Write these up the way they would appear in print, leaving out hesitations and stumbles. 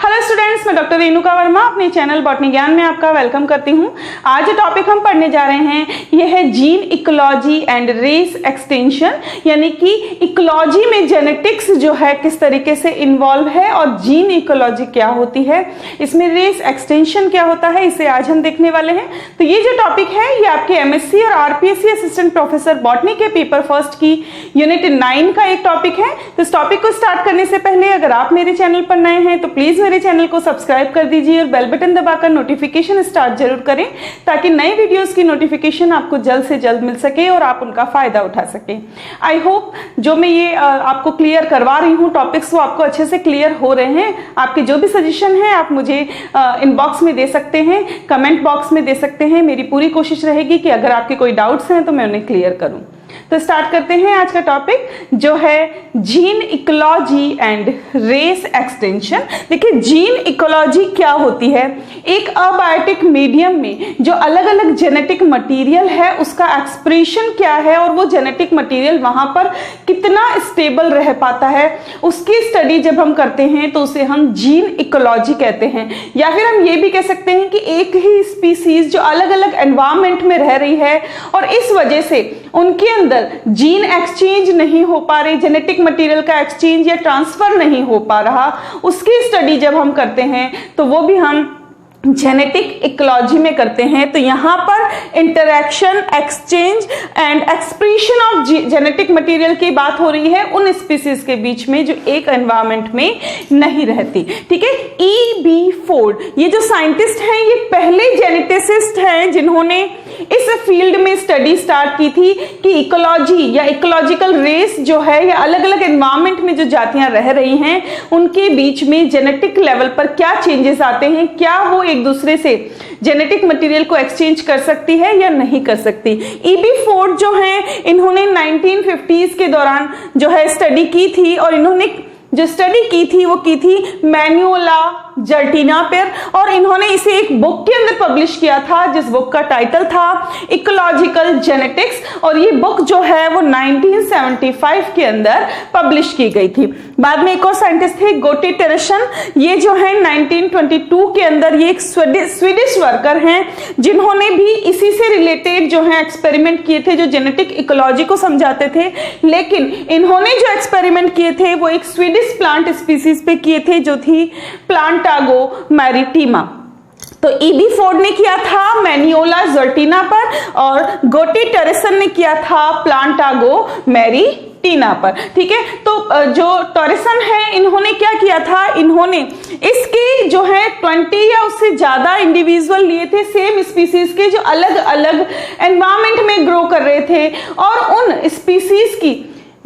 Hello students, मैं doctor Renuka Verma अपने channel botany ज्ञान में आपका वेलकम करती हूं। आज जो टॉपिक हम पढ़ने जा रहे हैं यह है gene ecology and race extension, यानी कि इकोलॉजी में जेनेटिक्स जो है किस तरीके से इन्वॉल्व है और जीन इकोलॉजी क्या होती है, इसमें रेस एक्सटेंशन क्या होता है, इसे आज हम देखने वाले हैं। तो ये जो टॉपिक है ये आपके एमएससी और आरपीएससी असिस्टेंट प्रोफेसर बॉटनी के पेपर फर्स्ट की यूनिट 9 का एक टॉपिक है। तो इस टॉपिक को स्टार्ट करने से पहले अगर आप मेरे चैनल पर नए हैं तो प्लीज मेरे चैनल को सब्सक्राइब कर दीजिए और बेल बटन दबाकर नोटिफिकेशन स्टार्ट जरूर करें ताकि नए वीडियोस की नोटिफिकेशन आपको जल्द से जल्द मिल सके और आप उनका फायदा उठा सकें। आई होप जो मैं ये आपको क्लियर करवा रही हूँ टॉपिक्स वो आपको अच्छे से क्लियर हो रहे हैं। आपके जो भी सजेशन है आप मुझे इनबॉक्स में दे सकते हैं, कमेंट बॉक्स में दे सकते हैं। मेरी पूरी कोशिश रहेगी कि अगर आपके कोई डाउट्स हैं तो मैं उन्हें क्लियर करूं। तो स्टार्ट करते हैं आज का टॉपिक जो है gene ecology and race extension. देखिए जीन इकोलॉजी क्या होती है, एक अबायोटिक मीडियम में जो अलग अलग जेनेटिक मटेरियल है उसका एक्सप्रेशन क्या है और वो जेनेटिक मटेरियल वहां पर कितना स्टेबल रह पाता है, उसकी स्टडी जब हम करते हैं तो उसे हम जीन इकोलॉजी कहते हैं। या फिर हम ये भी कह सकते हैं कि एक ही स्पीसीज जो अलग अलग एनवायरमेंट में रह रही है और इस वजह से उनके अंदर जीन एक्सचेंज नहीं हो पा रही, जेनेटिक मटेरियल का एक्सचेंज या ट्रांसफर नहीं हो पा रहा, उसकी स्टडी जब हम करते हैं तो वो भी हम जेनेटिक इकोलॉजी में करते हैं। तो यहाँ पर interaction, exchange and expression of genetic material की बात हो रही है उन स्पीसीज के बीच में जो एक एनवायरमेंट में नहीं रहती। ठीक है, E.B. फोर्ड ये जो साइंटिस्ट हैं ये पहले जेनेटिसिस्ट हैं जिन्होंने इस फील्ड में स्टडी स्टार्ट की थी कि इकोलॉजी या इकोलॉजिकल रेस जो है या अलग अलग एनवायरमेंट में जो जातियां रह रही हैं उनके बीच में जेनेटिक लेवल पर क्या चेंजेस आते हैं, क्या वो एक दूसरे से जेनेटिक मटेरियल को एक्सचेंज कर सकती है या नहीं कर सकती। E.B. फोर्ड जो हैं इन्होंने 1950s के दौरान जो है स्टडी की थी और इन्होंने जो स्टडी की थी वो की थी मैन्युला जर्टीना पर और इन्होंने इसे एक बुक के अंदर पब्लिश किया था जिस बुक का टाइटल था इकोलॉजिकल जेनेटिक्स और ये बुक जो है वो 1975 के अंदर पब्लिश की गई थी। बाद में एक और साइंटिस्ट थे गोटी टेरेसन, ये जो है 1922 के अंदर ये एक स्वीडिश वर्कर हैं जिन्होंने भी इसी से रिलेटेड जो है एक्सपेरिमेंट किए थे जो जेनेटिक इकोलॉजी को समझाते थे। लेकिन इन्होंने जो एक्सपेरिमेंट किए थे वो एक स्वीडिश प्लांट स्पीसीज पे किए थे जो थी प्लांटागो मैरिटीमा। तो E.B. फोर्ड ने किया था मैन्युला जर्टीना पर और गोटी टेरेसन ने किया था प्लांटागो मैरिटीना पर। ठीक है, तो जो टेरेसन है इन्होंने क्या किया था, इन्होंने इसके जो है 20 या उससे ज्यादा इंडिविजुअल लिए थे सेम स्पीसीज के जो अलग अलग एनवायरमेंट में ग्रो कर रहे थे और उन स्पीसीज की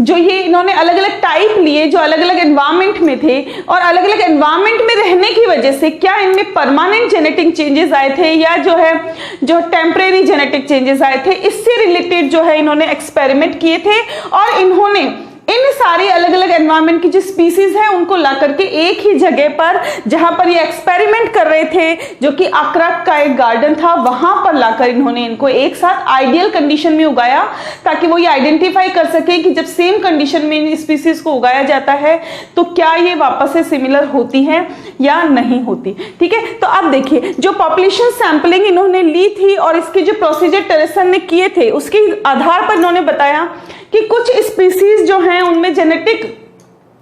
जो ये इन्होंने अलग अलग टाइप लिए जो अलग अलग एनवायरमेंट में थे और अलग अलग एनवायरमेंट में रहने की वजह से क्या इनमें परमानेंट जेनेटिक चेंजेस आए थे या जो टेम्परेरी जेनेटिक चेंजेस आए थे, इससे रिलेटेड जो है इन्होंने एक्सपेरिमेंट किए थे और इन्होंने इन सारे अलग अलग एनवायरमेंट की जो स्पीसीज है उनको ला करके एक ही जगह पर जहां पर ये एक्सपेरिमेंट कर रहे थे जो कि अक्रक का एक गार्डन था वहां पर लाकर इन्होंने इनको एक साथ आइडियल कंडीशन में उगाया ताकि वो ये आइडेंटिफाई कर सके कि जब सेम कंडीशन में इन स्पीसीज को उगाया जाता है तो क्या ये वापस से सिमिलर होती है या नहीं होती। ठीक है, तो आप देखिए जो पॉपुलेशन सैंपलिंग इन्होंने ली थी और इसके जो प्रोसीजर टेरेसन ने किए थे उसके आधार पर इन्होंने बताया कि कुछ स्पीसीज जो हैं उनमें जेनेटिक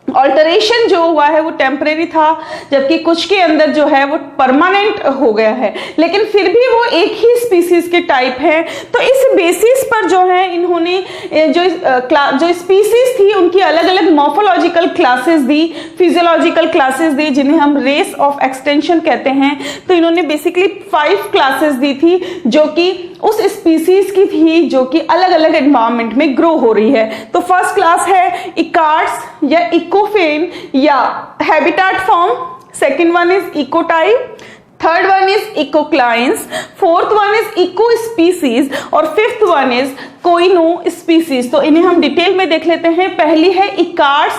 ऑल्टरेशन जो हुआ है वो टेम्परेरी था जबकि कुछ के अंदर जो है वो परमानेंट हो गया है, लेकिन फिर भी वो एक ही स्पीसीज के टाइप है। तो इस बेसिस पर जो है इन्होंने जो स्पीसीज थी उनकी अलग अलग मॉर्फोलॉजिकल क्लासेस दी, फिजियोलॉजिकल क्लासेस दी जिन्हें हम रेस ऑफ एक्सटेंशन कहते हैं। तो इन्होंने बेसिकली 5 क्लासेस दी थी जो कि उस स्पीसीज की थी जो कि अलग अलग एनवायरमेंट में ग्रो हो रही है। तो फर्स्ट क्लास है इकार्ड्स या इकोफेन या habitat form, second one is ecotype, third one is ecoclines, fourth one is ecospecies और fifth one is coenospecies. तो इन्हें हम डिटेल में देख लेते हैं। पहली है इकार्ड्स,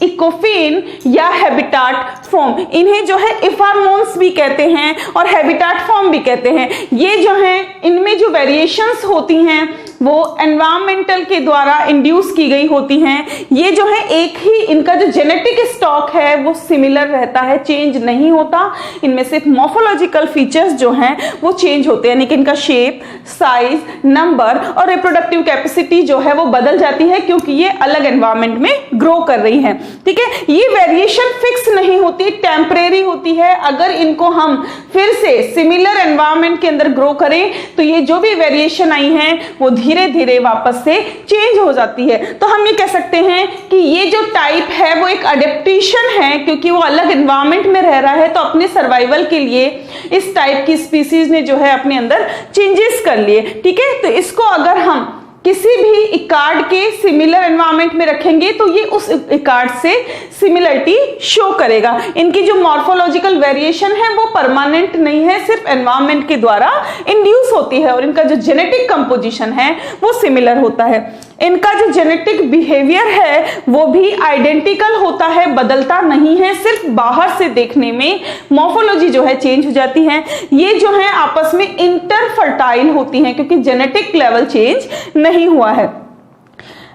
इकोफेन या हैबिटेट फॉर्म, इन्हें जो है इफार्मोन्स भी कहते हैं और हैबिटेट फॉर्म भी कहते हैं। ये जो है इनमें जो वेरिएशंस होती हैं वो एनवायरमेंटल के द्वारा इंड्यूस की गई होती हैं। ये जो है एक ही इनका जो जेनेटिक स्टॉक है वो सिमिलर रहता है, चेंज नहीं होता। इनमें सिर्फ मॉर्फोलॉजिकल फीचर्स जो हैं वो चेंज होते हैं, यानी कि इनका शेप, साइज, नंबर और रिप्रोडक्टिव कैपेसिटी जो है वो बदल जाती है क्योंकि ये अलग एनवायरमेंट में ग्रो कर रही है। ठीक है, ये वेरिएशन फिक्स नहीं होती, टेम्परेरी होती है। अगर इनको हम फिर से सिमिलर एनवायरमेंट के अंदर ग्रो करें तो ये जो भी वेरिएशन आई है वो धीरे धीरे वापस से चेंज हो जाती है। तो हम ये कह सकते हैं कि ये जो टाइप है वो एक अडेप्टेशन है, क्योंकि वो अलग एनवायरमेंट में रह रहा है तो अपने सर्वाइवल के लिए इस टाइप की स्पीसीज ने जो है अपने अंदर चेंजेस कर लिए। ठीक है, तो इसको अगर हम किसी भी इकार्ड के सिमिलर एनवायरमेंट में रखेंगे तो ये उस इकार्ड से सिमिलरिटी शो करेगा। इनकी जो मॉर्फोलॉजिकल वेरिएशन है वो परमानेंट नहीं है, सिर्फ एनवायरमेंट के द्वारा इंड्यूस होती है और इनका जो जेनेटिक कंपोजिशन है वो सिमिलर होता है। इनका जो जेनेटिक बिहेवियर है वो भी आइडेंटिकल होता है, बदलता नहीं है, सिर्फ बाहर से देखने में मॉर्फोलॉजी जो है चेंज हो जाती है। ये जो है आपस में इंटरफर्टाइल होती हैं क्योंकि जेनेटिक लेवल चेंज नहीं हुआ है।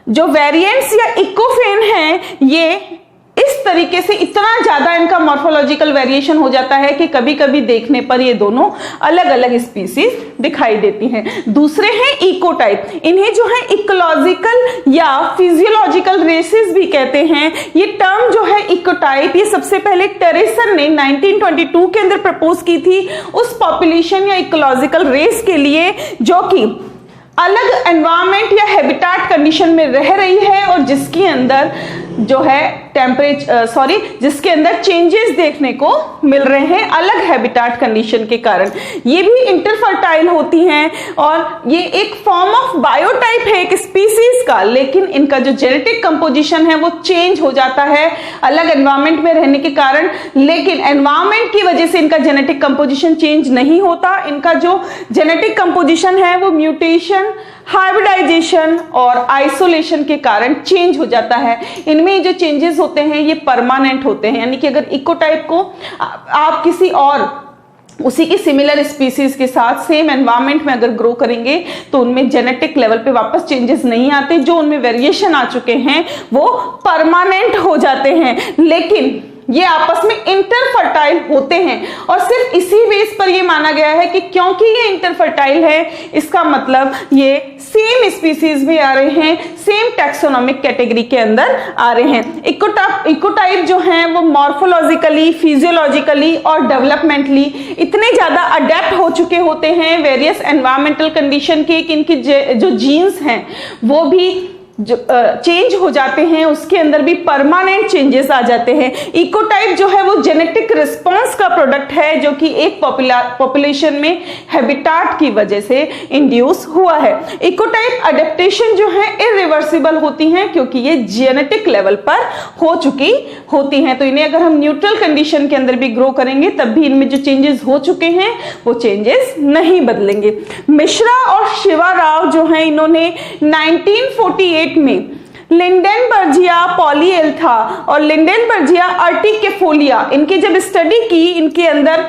जो वेरिएंट्स या इकोफेन है ये इस तरीके से इतना ज्यादा इनका मॉर्फोलॉजिकल वेरिएशन हो जाता है कि कभी कभी देखने पर ये दोनों अलग अलग स्पीसीज दिखाई देती हैं। दूसरे हैं इकोटाइप, इन्हें जो है इकोलॉजिकल या फिजियोलॉजिकल रेसेस भी कहते हैं। ये टर्म जो है इकोटाइप ये सबसे पहले टेरेसन ने 1922 के अंदर प्रपोज की थी उस पॉपुलेशन या इकोलॉजिकल रेस के लिए जो कि अलग एनवायरमेंट या हैबिटेट कंडीशन में रह रही है और जिसके अंदर जो है जिसके अंदर चेंजेस देखने को मिल रहे हैं अलग हैबिटेट कंडीशन के कारण। ये भी इंटरफर्टाइल होती हैं और ये एक फॉर्म ऑफ बायोटाइप है एक स्पीसीज का, लेकिन इनका जो जेनेटिक कंपोजिशन है वो चेंज हो जाता है अलग एनवायरमेंट में रहने के कारण। लेकिन एनवायरमेंट की वजह से इनका जेनेटिक कंपोजिशन चेंज नहीं होता, इनका जो जेनेटिक कंपोजिशन है वो म्यूटेशन, हाइब्रिडाइजेशन और आइसोलेशन के कारण चेंज हो जाता है। इनमें जो चेंजेस होते हैं ये परमानेंट होते हैं, यानी कि अगर इकोटाइप को आप किसी और उसी की सिमिलर स्पीसीज के साथ सेम एनवायरमेंट में अगर ग्रो करेंगे तो उनमें जेनेटिक लेवल पे वापस चेंजेस नहीं आते, जो उनमें वेरिएशन आ चुके हैं वो परमानेंट हो जाते हैं। लेकिन ये आपस में इंटरफर्टाइल होते हैं और सिर्फ इसी बेस पर ये माना गया है कि क्योंकि ये इंटरफर्टाइल है इसका मतलब ये सेम स्पीसीज भी आ रहे हैं, सेम टैक्सोनॉमिक कैटेगरी के अंदर आ रहे हैं। इकोटाइप जो हैं वो मॉर्फोलॉजिकली, फिजियोलॉजिकली और डेवलपमेंटली इतने ज्यादा अडेप्ट हो चुके होते हैं वेरियस एनवायरमेंटल कंडीशन के कि इनकी जो जीन्स हैं वो भी जो चेंज हो जाते हैं, उसके अंदर भी परमानेंट चेंजेस आ जाते हैं। इकोटाइप जो है वो जेनेटिक रिस्पांस का प्रोडक्ट है जो कि एक पॉपुलेशन में हैबिटेट की वजह से इंड्यूस हुआ है। इकोटाइप अडेप्टेशन जो है इरिवर्सिबल होती हैं क्योंकि ये जेनेटिक लेवल पर हो चुकी होती हैं, तो इन्हें अगर हम न्यूट्रल कंडीशन के अंदर भी ग्रो करेंगे तब भी इनमें जो चेंजेस हो चुके हैं वो चेंजेस नहीं बदलेंगे। मिश्रा और शिवा राव जो है इन्होंने 1948 में लिंडेनबर्जिया पॉलीएल्था और लिंडेनबर्जिया अर्टिकेफोलिया इनकी जब स्टडी की, इनके अंदर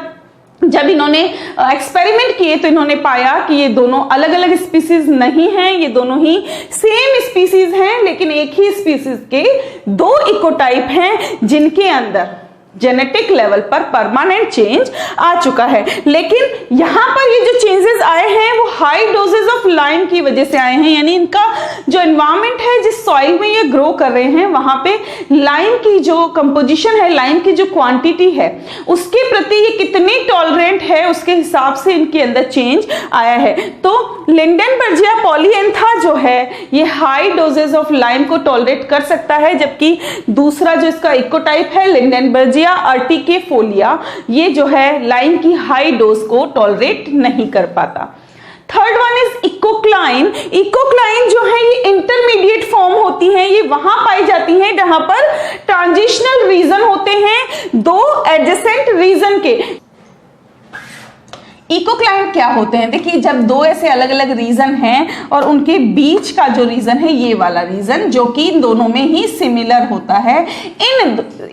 जब इन्होंने एक्सपेरिमेंट किए तो इन्होंने पाया कि ये दोनों अलग अलग स्पीसीज नहीं हैं, ये दोनों ही सेम स्पीसीज हैं, लेकिन एक ही स्पीसीज के दो इकोटाइप हैं जिनके अंदर जेनेटिक लेवल पर परमानेंट चेंज आ चुका है। लेकिन यहां पर ये जो चेंजेस आए हैं वो हाई डोजेज ऑफ लाइम की वजह से आए हैं, यानी इनका जो एनवायरमेंट है जिस सॉइल में ये ग्रो कर रहे हैं वहां पे लाइम की जो कंपोजिशन है, लाइम की जो क्वांटिटी है उसके प्रति ये कितनी टॉलरेंट है उसके हिसाब से इनके अंदर चेंज आया है। तो लिंडेनबर्जिया पॉलीएल्था जो है ये हाई डोजेज ऑफ लाइम को टॉलरेट कर सकता है, जबकि दूसरा जो इसका इकोटाइप है लिंडेनबर्जिया अर्टिकेफोलिया ये जो है लाइम की हाई डोज को टॉलरेट नहीं कर पाता। Third one is इकोक्लाइन। इकोक्लाइन जो है ये इंटरमीडिएट फॉर्म होती है, ये वहां पाई जाती है जहां पर ट्रांजिशनल रीजन होते हैं दो एडजेसेंट रीजन के। इकोक्लाइंट क्या होते हैं? देखिए, जब दो ऐसे अलग अलग रीजन हैं और उनके बीच का जो रीजन है ये वाला रीजन, जो कि इन दोनों में ही सिमिलर होता है,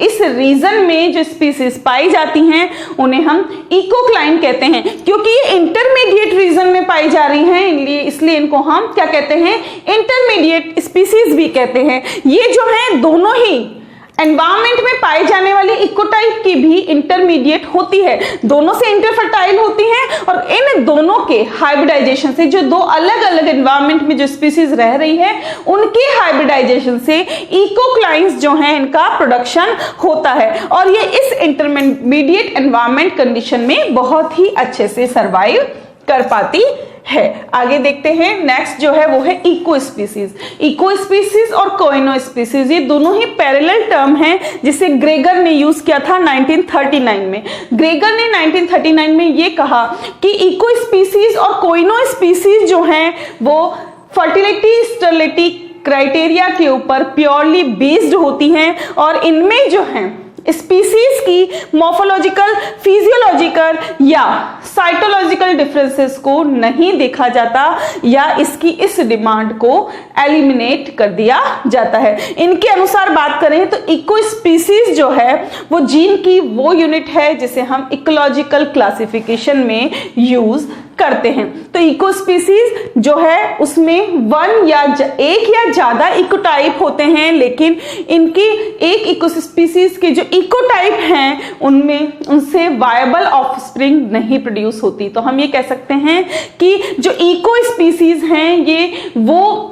इस रीजन में जो स्पीसीज पाई जाती हैं उन्हें हम इकोक्लाइंट कहते हैं। क्योंकि ये इंटरमीडिएट रीजन में पाई जा रही हैं, इसलिए इनको हम क्या कहते हैं? इंटरमीडिएट स्पीसीज भी कहते हैं। ये जो है दोनों ही एनवायरमेंट में पाई जाने वाली इकोटाइप की भी इंटरमीडिएट होती है, दोनों से इंटरफर्टाइल होती हैं, और इन दोनों के हाइब्रिडाइजेशन से, जो दो अलग अलग एनवायरमेंट में जो स्पीसीज रह रही है उनके हाइब्रिडाइजेशन से इकोक्लाइंट्स जो हैं इनका प्रोडक्शन होता है, और ये इस इंटरमीडिएट एनवायरमेंट कंडीशन में बहुत ही अच्छे से सर्वाइव कर पाती है। आगे देखते हैं, नेक्स्ट जो है वो है इको स्पीसीज। इको स्पीसीज और कोइनो स्पीसीज ये दोनों ही पैरेलल टर्म हैं, जिसे ग्रेगर ने यूज किया था 1939 में। ग्रेगर ने 1939 में ये कहा कि इको स्पीसीज और कोइनो स्पीसीज जो हैं वो फर्टिलिटी स्टेरिलिटी क्राइटेरिया के ऊपर प्योरली बेस्ड होती हैं, और इनमें जो है स्पीसीज की मॉर्फोलॉजिकल, फिजियोलॉजिकल या साइटोलॉजिकल डिफरेंसेस को नहीं देखा जाता, या इसकी इस डिमांड को एलिमिनेट कर दिया जाता है। इनके अनुसार बात करें तो इको स्पीसीज जो है वो जीन की वो यूनिट है जिसे हम इकोलॉजिकल क्लासिफिकेशन में यूज करते हैं। तो इको स्पीसीज जो है उसमें एक या ज्यादा इकोटाइप होते हैं, लेकिन इनकी एक इको स्पीसीज के जो इकोटाइप हैं उनसे वायबल ऑफस्प्रिंग नहीं प्रोड्यूस होती। तो हम ये कह सकते हैं कि जो इको स्पीसीज हैं ये वो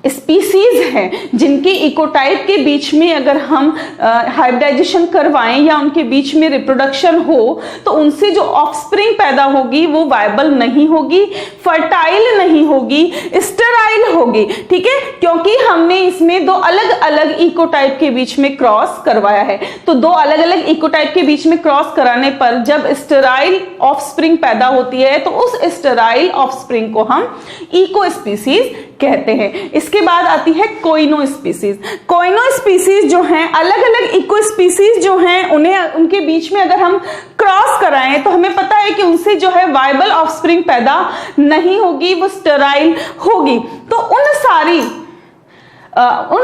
स्पीसीज हैं जिनके इकोटाइप के बीच में अगर हम हाइब्रिडाइजेशन करवाएं या उनके बीच में रिप्रोडक्शन हो तो उनसे जो ऑफस्प्रिंग पैदा होगी वो वायबल नहीं होगी, फर्टाइल नहीं होगी, स्टेराइल होगी। ठीक है, क्योंकि हमने इसमें दो अलग अलग इकोटाइप के बीच में क्रॉस करवाया है। तो दो अलग अलग इकोटाइप के बीच में क्रॉस कराने पर जब स्टेराइल ऑफस्प्रिंग पैदा होती है तो उस स्टेराइल ऑफस्प्रिंग को हम इको स्पीसीज कहते हैं। इसके बाद आती है कोइनो स्पीसीज। कोइनो स्पीसीज जो हैं, अलग अलग इको स्पीसीज जो हैं, उनके बीच में अगर हम क्रॉस कराएं तो हमें पता है कि उनसे जो है वायबल ऑफस्प्रिंग पैदा नहीं होगी, वो स्टेराइल होगी। तो उन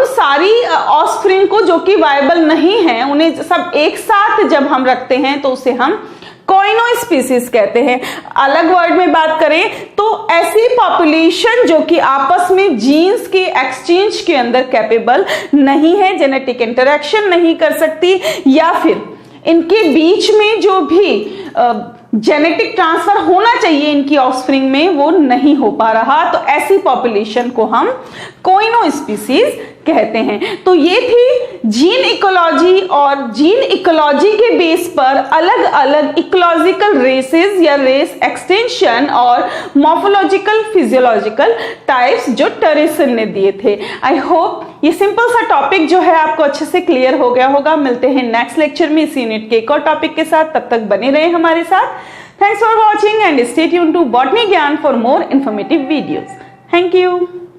सारी ऑफस्प्रिंग को जो कि वायबल नहीं है, उन्हें सब एक साथ जब हम रखते हैं तो उसे हम कोइनो स्पीसीज कहते हैं। अलग वर्ड में बात करें तो ऐसी पॉपुलेशन जो कि आपस में जीन्स के एक्सचेंज के अंदर कैपेबल नहीं है, जेनेटिक इंटरेक्शन नहीं कर सकती, या फिर इनके बीच में जो भी जेनेटिक ट्रांसफर होना चाहिए इनकी ऑफस्प्रिंग में वो नहीं हो पा रहा, तो ऐसी पॉपुलेशन को हम कोइनो स्पीसीज कहते हैं। तो ये थी जीन इकोलॉजी, और जीन इकोलॉजी के बेस पर अलग अलग इकोलॉजिकल रेसेस या रेस एक्सटेंशन और मॉर्फोलॉजिकल फिजियोलॉजिकल टाइप्स जो टेरेसन ने दिए थे। आई होप ये सिंपल सा टॉपिक जो है आपको अच्छे से क्लियर हो गया होगा। मिलते हैं नेक्स्ट लेक्चर में इस यूनिट के एक और टॉपिक के साथ, तब तक बने रहे हमारे साथ। Thanks for watching and stay tuned to Botany Gyan for more informative videos. Thank you.